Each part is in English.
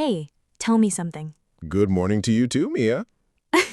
Hey, tell me something. Good morning to you too, Mia.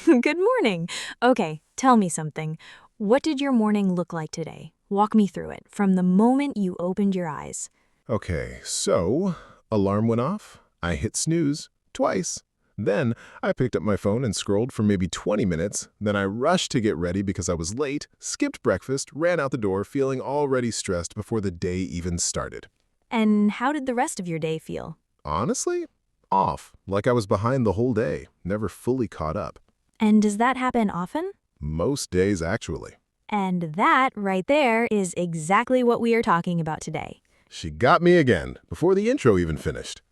Good morning. Okay, tell me something. What did your morning look like today? Walk me through it, from the moment you opened your eyes. Okay, so alarm went off. I hit snooze twice. Then I picked up my phone and scrolled for maybe 20 minutes. Then I rushed to get ready because I was late, skipped breakfast, ran out the door feeling already stressed before the day even started. And how did the rest of your day feel? Honestly, off, like I was behind the whole day, never fully caught up. And does that happen often? Most days, actually. And that, right there, is exactly what we are talking about today. She got me again, before the intro even finished.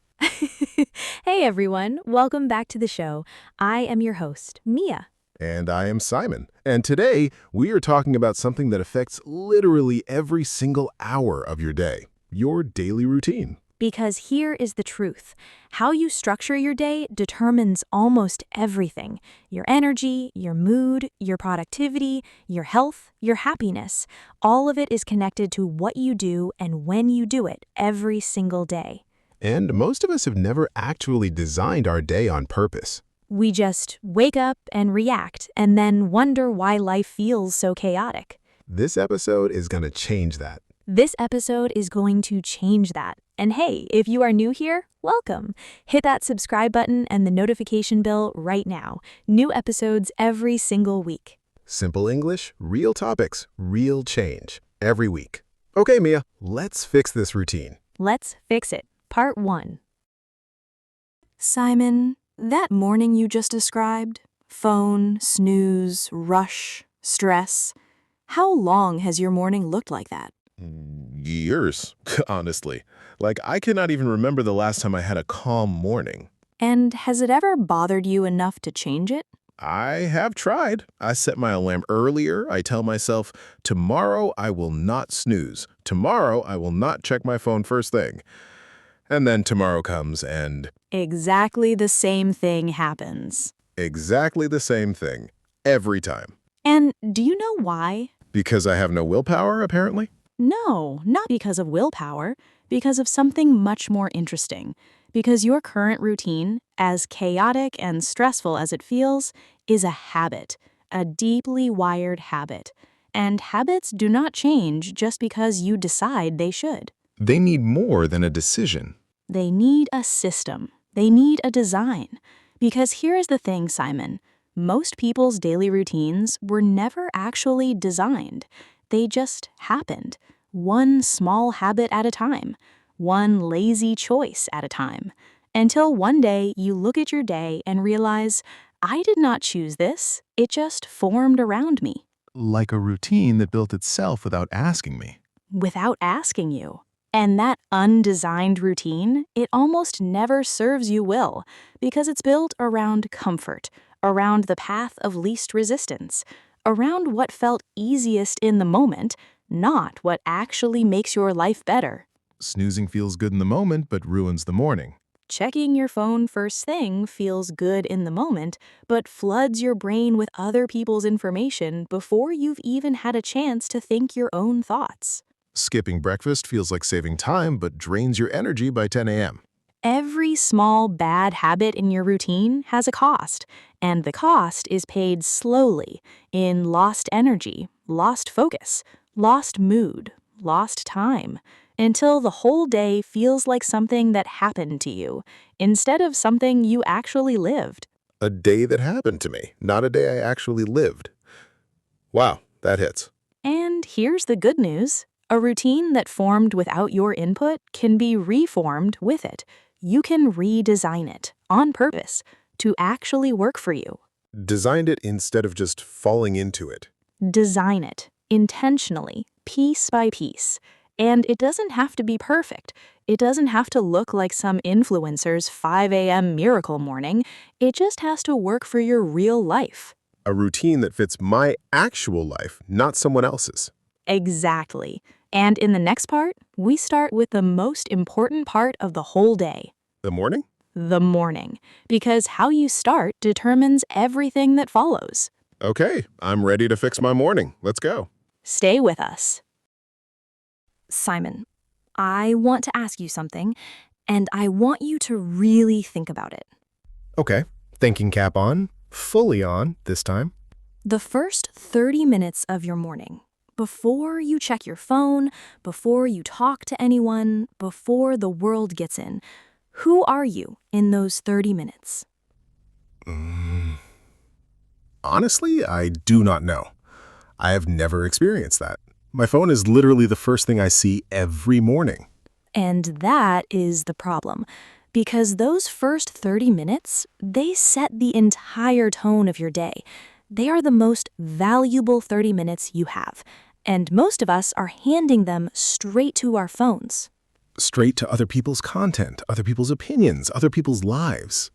Hey everyone, welcome back to the show. I am your host, Mia. And I am Simon. And today, we are talking about something that affects literally every single hour of your day, your daily routine. Because here is the truth. How you structure your day determines almost everything. Your energy, your mood, your productivity, your health, your happiness. All of it is connected to what you do and when you do it every single day. And most of us have never actually designed our day on purpose. We just wake up and react and then wonder why life feels so chaotic. This episode is going to change that. This episode is going to change that. And hey, if you are new here, welcome. Hit that subscribe button and the notification bell right now. New episodes every single week. Simple English, real topics, real change. Every week. Okay, Mia, let's fix this routine. Let's fix it. Part 1. Simon, that morning you just described, phone, snooze, rush, stress, how long has your morning looked like that? Years, honestly. Like, I cannot even remember the last time I had a calm morning. And has it ever bothered you enough to change it? I have tried. I set my alarm earlier. I tell myself, tomorrow I will not snooze. Tomorrow I will not check my phone first thing. And then tomorrow comes and Exactly the same thing happens. exactly the same thing. Every time. And do you know why? Because I have no willpower, apparently? No, not because of willpower, because of something much more interesting. Because your current routine, as chaotic and stressful as it feels, is a habit, a deeply wired habit. And habits do not change just because you decide they should. They need more than a decision. They need a system. They need a design. Because here is the thing, Simon. Most people's daily routines were never actually designed. They just happened, one small habit at a time, one lazy choice at a time, until one day you look at your day and realize, I did not choose this, it just formed around me, Like a routine that built itself without asking me. without asking you. And that undesigned routine, it almost never serves you well, because it's built around comfort, around the path of least resistance, around what felt easiest in the moment, not what actually makes your life better. Snoozing feels good in the moment, but ruins the morning. Checking your phone first thing feels good in the moment, but floods your brain with other people's information before you've even had a chance to think your own thoughts. Skipping breakfast feels like saving time, but drains your energy by 10 a.m. Every small bad habit in your routine has a cost, and the cost is paid slowly in lost energy, lost focus, lost mood, lost time, until the whole day feels like something that happened to you, instead of something you actually lived. A day that happened to me, not a day I actually lived. Wow, that hits. And here's the good news. A routine that formed without your input can be reformed with it. You can redesign it on purpose to actually work for you. Designed it instead of just falling into it. Design it intentionally, piece by piece. And it doesn't have to be perfect. It doesn't have to look like some influencer's 5 a.m. miracle morning. It just has to work for your real life. A routine that fits my actual life, not someone else's. Exactly. And in the next part, we start with the most important part of the whole day. The morning? The morning, because how you start determines everything that follows. Okay, I'm ready to fix my morning. Let's go. Stay with us. Simon, I want to ask you something, and I want you to really think about it. Okay, thinking cap on, fully on this time. The first 30 minutes of your morning, before you check your phone, before you talk to anyone, before the world gets in, who are you in those 30 minutes? Honestly, I do not know. I have never experienced that. My phone is literally the first thing I see every morning. And that is the problem. Because those first 30 minutes, they set the entire tone of your day. They are the most valuable 30 minutes you have. And most of us are handing them straight to our phones. Straight to other people's content, other people's opinions, other people's lives.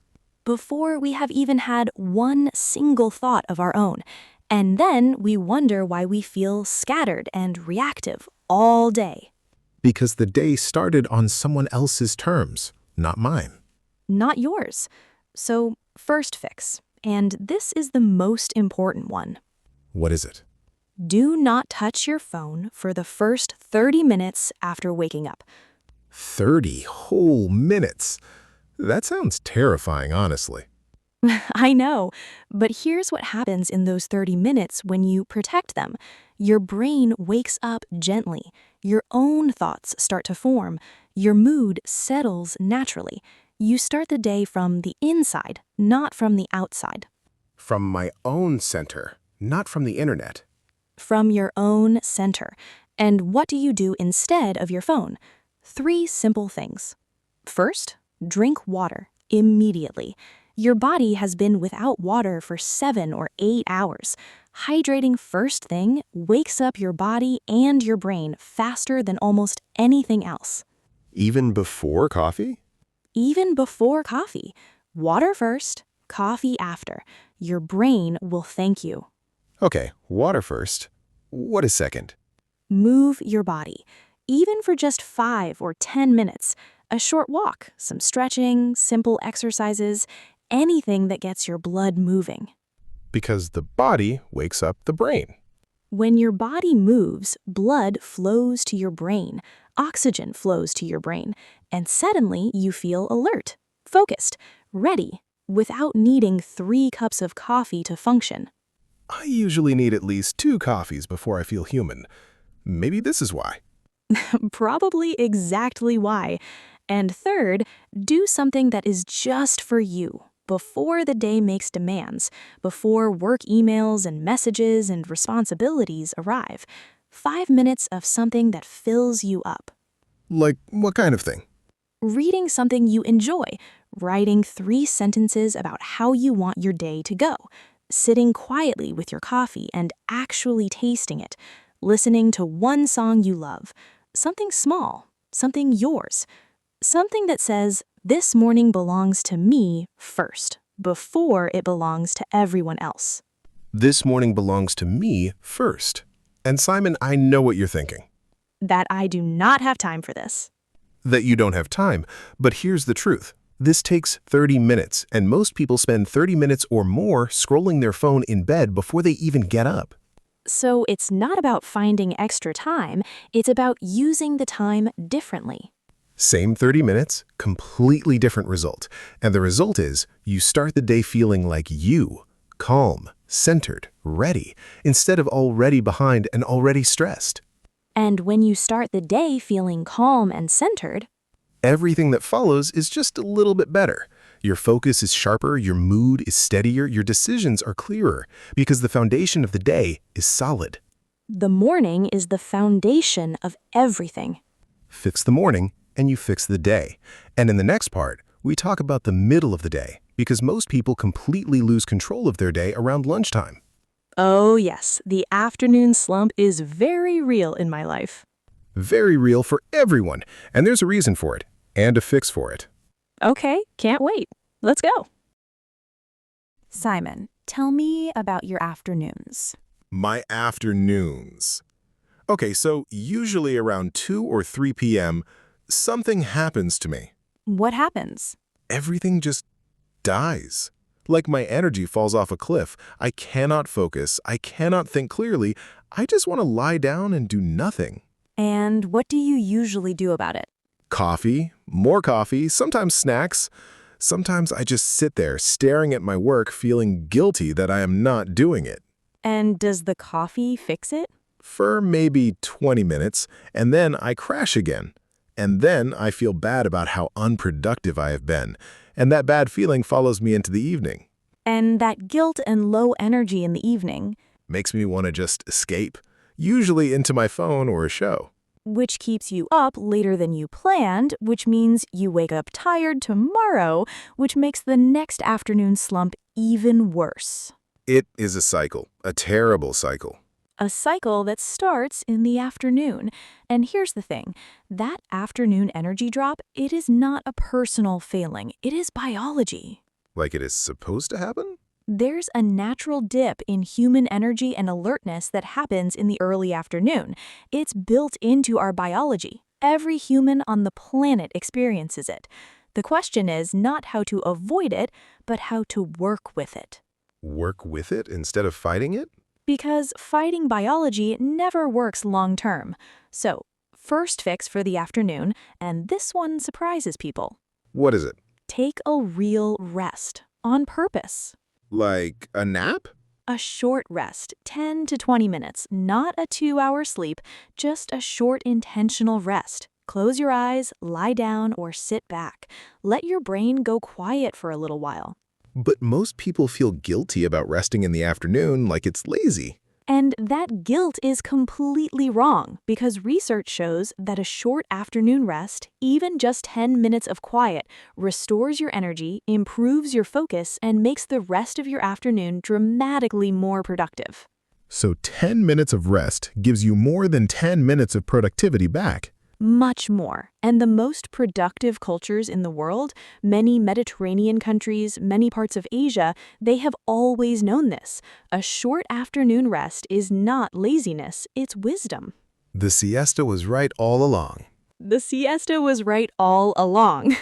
Before we have even had one single thought of our own. And then we wonder why we feel scattered and reactive all day. Because the day started on someone else's terms, not mine. Not yours. So, first fix. And this is the most important one. What is it? Do not touch your phone for the first 30 minutes after waking up. 30 whole minutes. That sounds terrifying, honestly. I know, but here's what happens in those 30 minutes when you protect them. Your brain wakes up gently. Your own thoughts start to form. Your mood settles naturally. You start the day from the inside, not from the outside. From my own center, not from the internet. From your own center. And what do you do instead of your phone? 3 simple things. First, drink water immediately. Your body has been without water for 7 or 8 hours. Hydrating first thing wakes up your body and your brain faster than almost anything else. Even before coffee? Even before coffee. Water first, coffee after. Your brain will thank you. Okay, water first. What is second? Move your body, even for just 5 or 10 minutes. A short walk, some stretching, simple exercises, anything that gets your blood moving. Because the body wakes up the brain. When your body moves, blood flows to your brain, oxygen flows to your brain, and suddenly you feel alert, focused, ready, without needing 3 cups of coffee to function. I usually need at least 2 coffees before I feel human. Maybe this is why. Probably exactly why. And third, do something that is just for you. Before the day makes demands, before work emails and messages and responsibilities arrive. 5 minutes of something that fills you up. Like, what kind of thing? Reading something you enjoy, writing 3 sentences about how you want your day to go, sitting quietly with your coffee and actually tasting it, listening to one song you love, something small, something yours, something that says, this morning belongs to me first, before it belongs to everyone else. This morning belongs to me first. And Simon, I know what you're thinking. That I do not have time for this. That you don't have time, but here's the truth. This takes 30 minutes, and most people spend 30 minutes or more scrolling their phone in bed before they even get up. So it's not about finding extra time, it's about using the time differently. Same 30 minutes, completely different result. And the result is you start the day feeling like you, calm, centered, ready, instead of already behind and already stressed. And when you start the day feeling calm and centered, everything that follows is just a little bit better. Your focus is sharper, your mood is steadier, your decisions are clearer, because the foundation of the day is solid. The morning is the foundation of everything. Fix the morning, and you fix the day. And in the next part, we talk about the middle of the day, because most people completely lose control of their day around lunchtime. Oh yes, the afternoon slump is very real in my life. Very real for everyone, and there's a reason for it, and a fix for it. Okay, can't wait. Let's go. Simon, tell me about your afternoons. My afternoons. Okay, so usually around 2 or 3 p.m., something happens to me. What happens? Everything just dies. Like my energy falls off a cliff. I cannot focus. I cannot think clearly. I just want to lie down and do nothing. And what do you usually do about it? Coffee, More coffee, sometimes snacks. Sometimes I just sit there staring at my work feeling guilty that I am not doing it. And does the coffee fix it? For maybe 20 minutes, and then I crash again. And then I feel bad about how unproductive I have been, and that bad feeling follows me into the evening. And that guilt and low energy in the evening, Makes me want to just escape, usually into my phone or a show. which keeps you up later than you planned, which means you wake up tired tomorrow, which makes the next afternoon slump even worse. It is a cycle, a terrible cycle. A cycle that starts in the afternoon. And here's the thing, that afternoon energy drop, it is not a personal failing, it is biology. Like it is supposed to happen? There's a natural dip in human energy and alertness that happens in the early afternoon. It's built into our biology. Every human on the planet experiences it. The question is not how to avoid it, but how to work with it. Work with it instead of fighting it? Because fighting biology never works long term. So, first fix for the afternoon, and this one surprises people. What is it? Take a real rest, on purpose. Like a nap? A short rest, 10 to 20 minutes, not a 2-hour sleep, just a short intentional rest. Close your eyes, lie down, or sit back. Let your brain go quiet for a little while. But most people feel guilty about resting in the afternoon like it's lazy. And that guilt is completely wrong because research shows that a short afternoon rest, even just 10 minutes of quiet, restores your energy, improves your focus, and makes the rest of your afternoon dramatically more productive. So 10 minutes of rest gives you more than 10 minutes of productivity back. Much more. And the most productive cultures in the world, many Mediterranean countries, many parts of Asia, they have always known this. A short afternoon rest is not laziness, it's wisdom. The siesta was right all along. The siesta was right all along.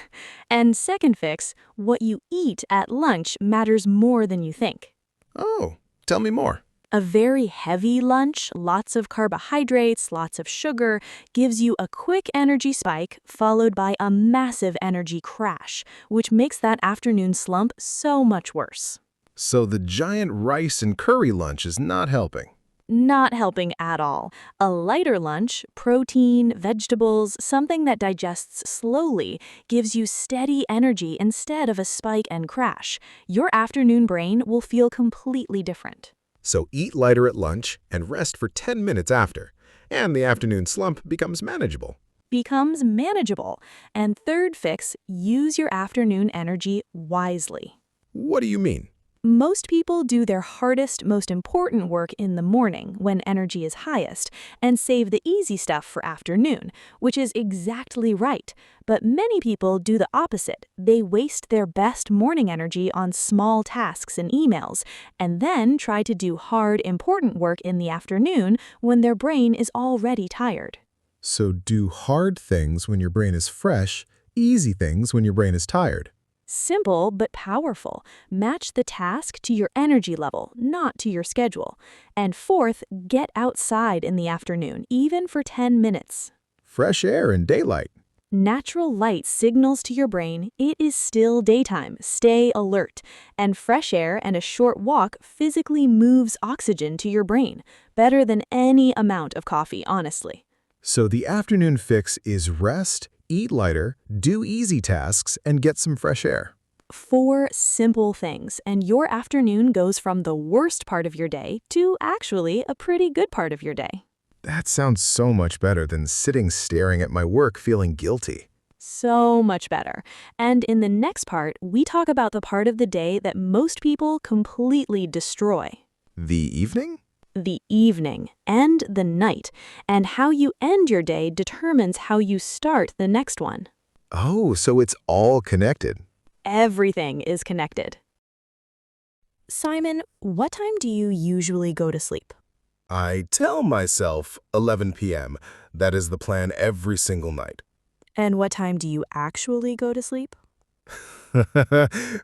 And second fix, what you eat at lunch matters more than you think. Oh, tell me more. A very heavy lunch, lots of carbohydrates, lots of sugar, gives you a quick energy spike followed by a massive energy crash, which makes that afternoon slump so much worse. So the giant rice and curry lunch is not helping. Not helping at all. A lighter lunch, protein, vegetables, something that digests slowly, gives you steady energy instead of a spike and crash. Your afternoon brain will feel completely different. So eat lighter at lunch and rest for 10 minutes after, and the afternoon slump becomes manageable. Becomes manageable. And third fix, use your afternoon energy wisely. What do you mean? Most people do their hardest, most important work in the morning when energy is highest and save the easy stuff for afternoon, which is exactly right. But many people do the opposite. They waste their best morning energy on small tasks and emails, and then try to do hard, important work in the afternoon when their brain is already tired. So do hard things when your brain is fresh, easy things when your brain is tired. Simple but powerful. Match the task to your energy level, not to your schedule. And fourth, get outside in the afternoon, even for 10 minutes. Fresh air and daylight. Natural light signals to your brain it is still daytime, stay alert. And fresh air and a short walk physically moves oxygen to your brain, better than any amount of coffee, honestly. So the afternoon fix is rest, eat lighter, do easy tasks, and get some fresh air. 4 simple things, and your afternoon goes from the worst part of your day to actually a pretty good part of your day. That sounds so much better than sitting staring at my work feeling guilty. So much better. And in the next part, we talk about the part of the day that most people completely destroy. The evening? The evening and the night, and how you end your day determines how you start the next one. Oh, so it's all connected. Everything is connected. Simon, what time do you usually go to sleep? I tell myself 11 p.m. That is the plan every single night. And what time do you actually go to sleep?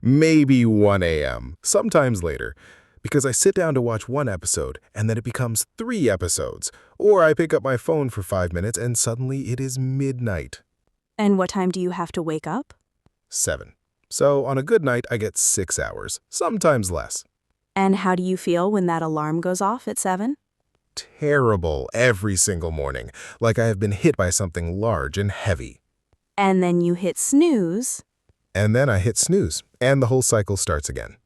Maybe 1 a.m., sometimes later. Because I sit down to watch one episode, and then it becomes 3 episodes. Or I pick up my phone for 5 minutes, and suddenly it is midnight. And what time do you have to wake up? 7. So on a good night, I get 6 hours, sometimes less. And how do you feel when that alarm goes off at 7? Terrible every single morning, like I have been hit by something large and heavy. And then you hit snooze. And then I hit snooze, and the whole cycle starts again.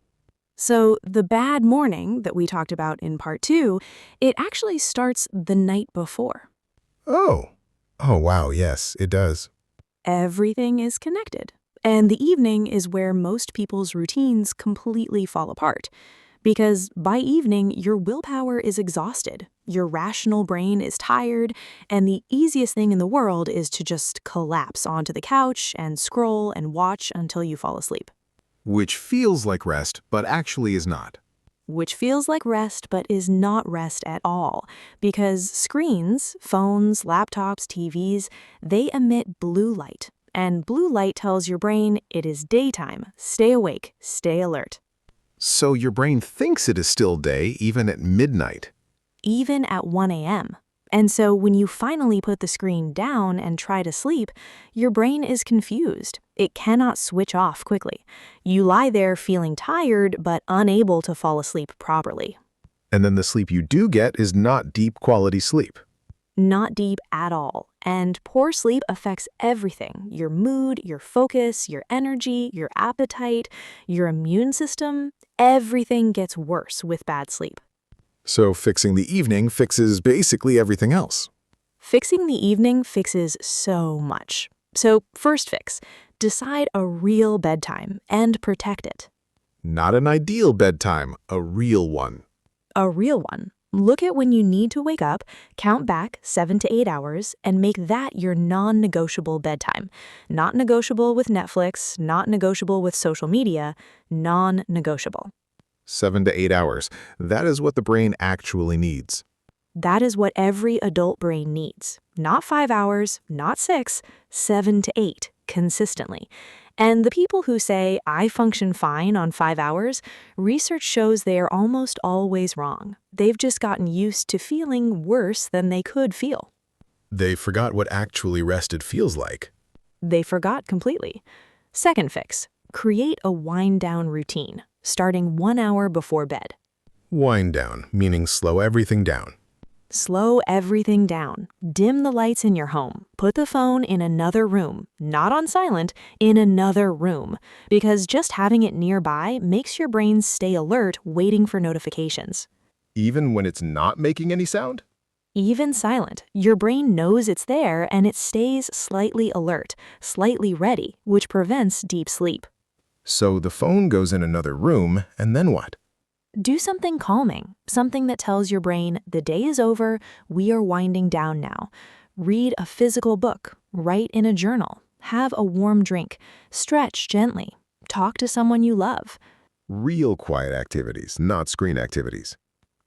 So the bad morning that we talked about in part 2, it actually starts the night before. Oh. Oh, wow, yes, it does. Everything is connected. And the evening is where most people's routines completely fall apart. Because by evening, your willpower is exhausted, your rational brain is tired, and the easiest thing in the world is to just collapse onto the couch and scroll and watch until you fall asleep. Which feels like rest, but actually is not. Which feels like rest but is not rest at all, because screens, phones, laptops, TVs, they emit blue light, and blue light tells your brain it is daytime, stay awake, stay alert. So your brain thinks it is still day even at midnight. Even at 1 a.m. And so when you finally put the screen down and try to sleep, your brain is confused. It cannot switch off quickly. You lie there feeling tired but unable to fall asleep properly. And then the sleep you do get is not deep quality sleep. Not deep at all. And poor sleep affects everything: your mood, your focus, your energy, your appetite, your immune system. Everything gets worse with bad sleep. So fixing the evening fixes basically everything else. Fixing the evening fixes so much. So first fix, decide a real bedtime and protect it. Not an ideal bedtime, a real one. A real one. Look at when you need to wake up, count back 7 to 8 hours, and make that your non-negotiable bedtime. Not negotiable with Netflix, not negotiable with social media, non-negotiable. 7 to 8 hours. That is what the brain actually needs. That is what every adult brain needs. Not 5 hours, not 6, 7 to 8, consistently. And the people who say, I function fine on 5 hours, research shows they are almost always wrong. They've just gotten used to feeling worse than they could feel. They forgot what actually rested feels like. They forgot completely. Second fix, create a wind-down routine, starting 1 hour before bed. Wind down, meaning slow everything down. Slow everything down. Dim the lights in your home. Put the phone in another room, not on silent, in another room, because just having it nearby makes your brain stay alert, waiting for notifications. Even when it's not making any sound? Even silent, your brain knows it's there and it stays slightly alert, slightly ready, which prevents deep sleep. So the phone goes in another room, and then what? Do something calming, something that tells your brain the day is over, we are winding down now. Read a physical book, write in a journal, have a warm drink, stretch gently, talk to someone you love. Real quiet activities, not screen activities.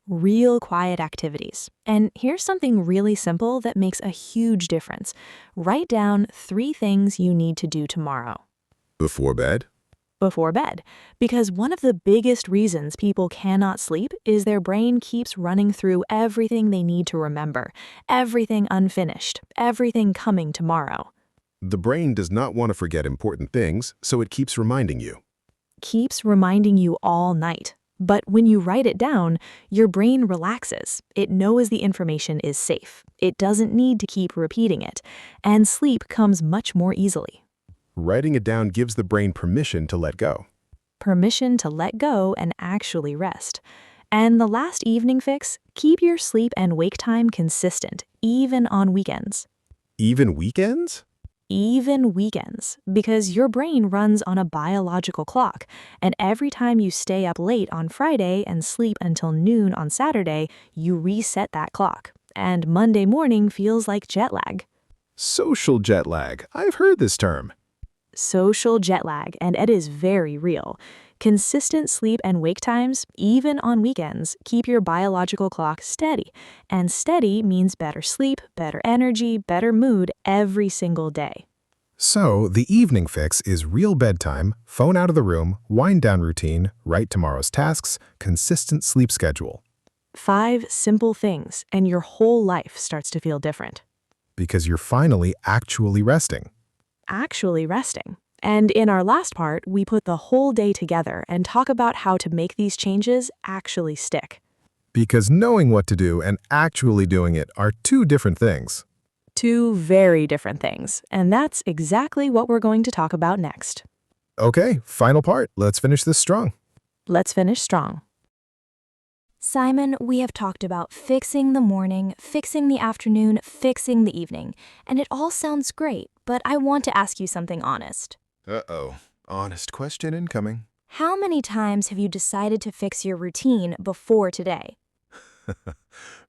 Real quiet activities. And here's something really simple that makes a huge difference. Write down 3 things you need to do tomorrow. Before bed? Before bed, because one of the biggest reasons people cannot sleep is their brain keeps running through everything they need to remember, everything unfinished, everything coming tomorrow. The brain does not want to forget important things, so it keeps reminding you. Keeps reminding you all night. But when you write it down, your brain relaxes. It knows the information is safe. It doesn't need to keep repeating it, and sleep comes much more easily. Writing it down gives the brain permission to let go. Permission to let go and actually rest. And the last evening fix, keep your sleep and wake time consistent, even on weekends. Even weekends? Even weekends, because your brain runs on a biological clock, and every time you stay up late on Friday and sleep until noon on Saturday, you reset that clock, and Monday morning feels like jet lag. Social jet lag. I've heard this term. Social jet lag, and it is very real. Consistent sleep and wake times, even on weekends, keep your biological clock steady. And steady means better sleep, better energy, better mood every single day. So, the evening fix is real bedtime, phone out of the room, wind-down routine, write tomorrow's tasks, consistent sleep schedule. 5 simple things, and your whole life starts to feel different. Because you're finally actually resting. actually resting. And in our last part, we put the whole day together and talk about how to make these changes actually stick. Because knowing what to do and actually doing it are two different things. Two very different things, and that's exactly what we're going to talk about next. Okay, final part. Let's finish this strong. Let's finish strong. Simon, we have talked about fixing the morning, fixing the afternoon, fixing the evening, and it all sounds great, but I want to ask you something honest. Uh-oh. Honest question incoming. How many times have you decided to fix your routine before today?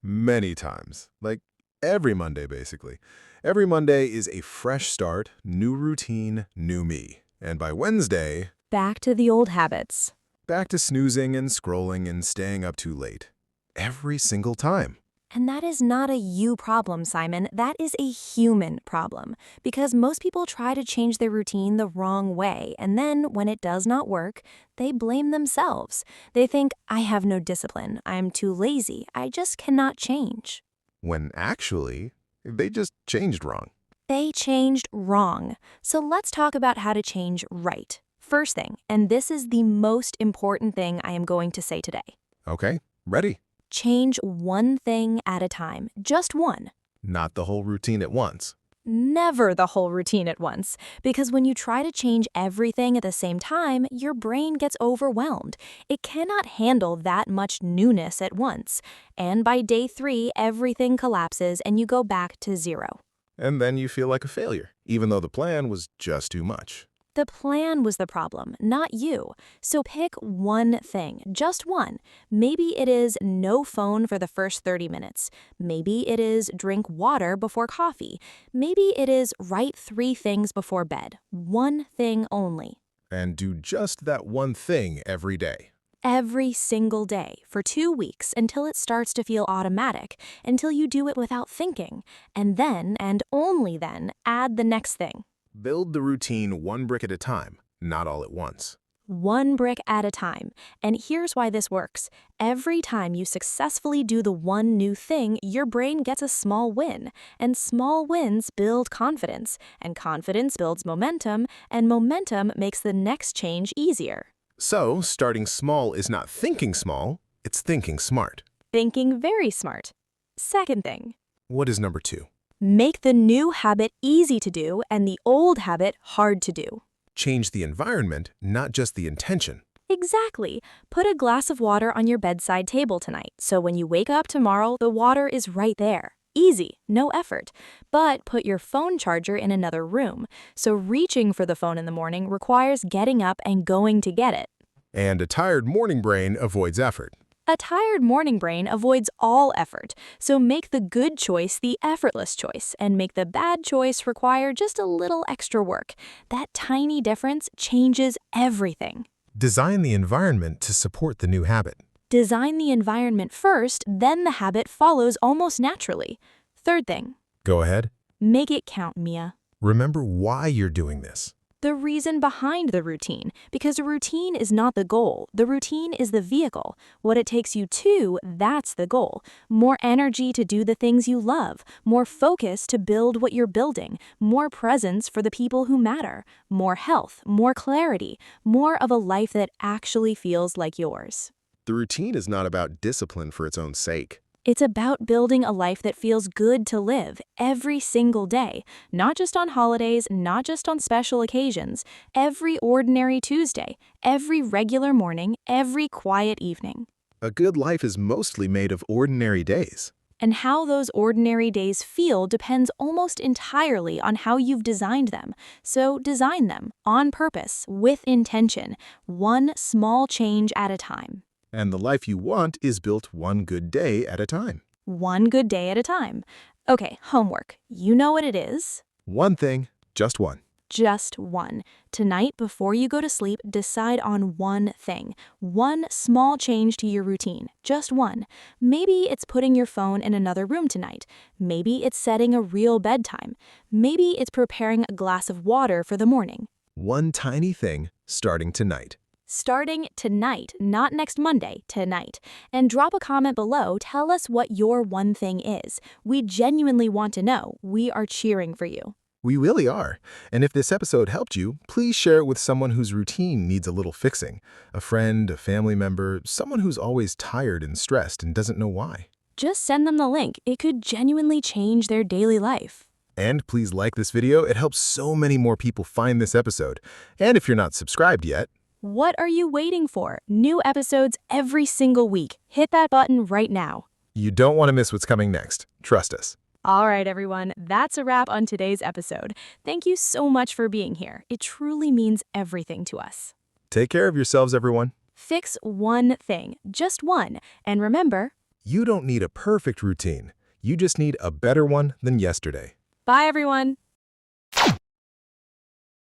Many times. Like every Monday, basically. Every Monday is a fresh start, new routine, new me. And by Wednesday, Back to the old habits. back to snoozing and scrolling and staying up too late. Every single time. And that is not a you problem, Simon. That is a human problem. Because most people try to change their routine the wrong way, and then when it does not work, they blame themselves. They think, I have no discipline, I'm too lazy, I just cannot change. When actually, they just changed wrong. They changed wrong. So let's talk about how to change right. First thing, and this is the most important thing I am going to say today. Okay, ready. Change one thing at a time, just one. Not the whole routine at once. Never the whole routine at once, because when you try to change everything at the same time, your brain gets overwhelmed. It cannot handle that much newness at once. And by day 3, everything collapses and you go back to 0. And then you feel like a failure, even though the plan was just too much. The plan was the problem, not you. So pick one thing, just one. Maybe it is no phone for the first 30 minutes. Maybe it is drink water before coffee. Maybe it is write 3 things before bed. One thing only. And do just that one thing every day. Every single day for 2 weeks until it starts to feel automatic, until you do it without thinking. And then, and only then, add the next thing. Build the routine one brick at a time, not all at once. One brick at a time. And here's why this works. Every time you successfully do the one new thing, your brain gets a small win. And small wins build confidence. And confidence builds momentum. And momentum makes the next change easier. So, starting small is not thinking small, it's thinking smart. Thinking very smart. Second thing. What is number 2? Make the new habit easy to do and the old habit hard to do. Change the environment, not just the intention. Exactly. Put a glass of water on your bedside table tonight, so when you wake up tomorrow, the water is right there. Easy, no effort. But put your phone charger in another room, so reaching for the phone in the morning requires getting up and going to get it. And a tired morning brain avoids effort. A tired morning brain avoids all effort, so make the good choice the effortless choice, and make the bad choice require just a little extra work. That tiny difference changes everything. Design the environment to support the new habit. Design the environment first, then the habit follows almost naturally. Third thing, Go ahead. make it count, Mia. Remember why you're doing this. The reason behind the routine, because a routine is not the goal. The routine is the vehicle. What it takes you to, that's the goal. More energy to do the things you love, more focus to build what you're building, more presence for the people who matter, more health, more clarity, more of a life that actually feels like yours. The routine is not about discipline for its own sake. It's about building a life that feels good to live every single day, not just on holidays, not just on special occasions, every ordinary Tuesday, every regular morning, every quiet evening. A good life is mostly made of ordinary days. And how those ordinary days feel depends almost entirely on how you've designed them. So design them on purpose, with intention, one small change at a time. And the life you want is built one good day at a time. One good day at a time. Okay, homework. You know what it is. One thing, just one. Just one. Tonight, before you go to sleep, decide on one thing. One small change to your routine. Just one. Maybe it's putting your phone in another room tonight. Maybe it's setting a real bedtime. Maybe it's preparing a glass of water for the morning. One tiny thing, starting tonight. Starting tonight, not next Monday, tonight. And drop a comment below, tell us what your one thing is. We genuinely want to know. We are cheering for you. We really are. And if this episode helped you, please share it with someone whose routine needs a little fixing. A friend, a family member, someone who's always tired and stressed and doesn't know why. Just send them the link. It could genuinely change their daily life. And please like this video. It helps so many more people find this episode. And if you're not subscribed yet, What are you waiting for? New episodes every single week. Hit that button right now. you don't want to miss what's coming next. Trust us. All right, everyone, that's a wrap on today's episode. Thank you so much for being here. It truly means everything to us. Take care of yourselves, everyone. Fix one thing, just one, and remember, You don't need a perfect routine. You just need a better one than yesterday. bye, everyone.